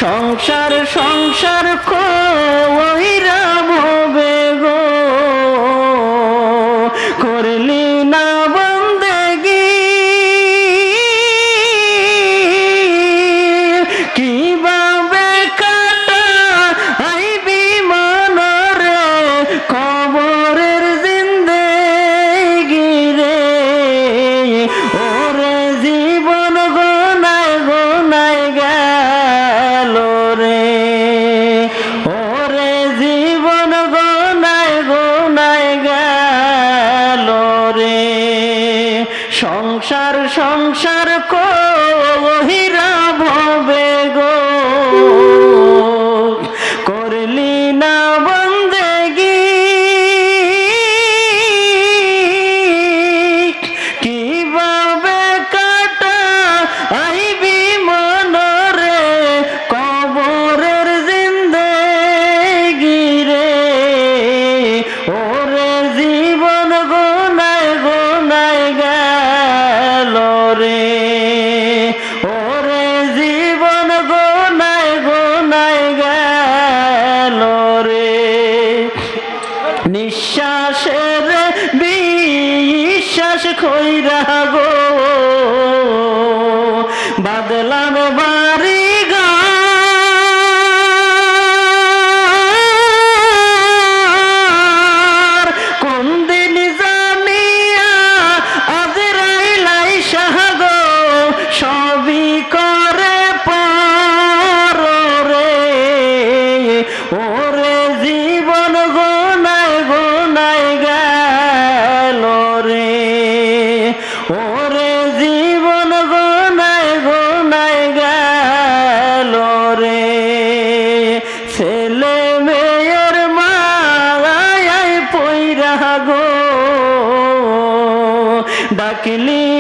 সংসার সংসার কইরা ভবে গো করলি না বন্দেগি কিভাবে কাটা আইবি মনরে কবরের জিন্দেগি রে ওরে জীবন গোনায় গোনায় গেল রে ওরে জীবন গোনায় গোনায় গেল রে সংসার সংসার কহিরা ভবে গো করলি না বন্দেগি কিভাবে কাটা আইবি মনরে কবরের জিন্দেগি রে ওরে জীবন গোনায় গোনায় গেল রে ওরে জীবন গোনায় গোনায় গেল রে নিঃশ্বাসের বিশ্বাস কইরা গো বাদলাম বাড়ি ঘর কোন দিন জানিয়া আজরাইলাই শাহ গো সবই করে পর রে ওরে জীবন গোনায় গোনায় গেল রে ওরে জীবন গোনায় গোনায় গেল রে ছেলে মেয়ের মায়ায় পইরা গো ডাকলি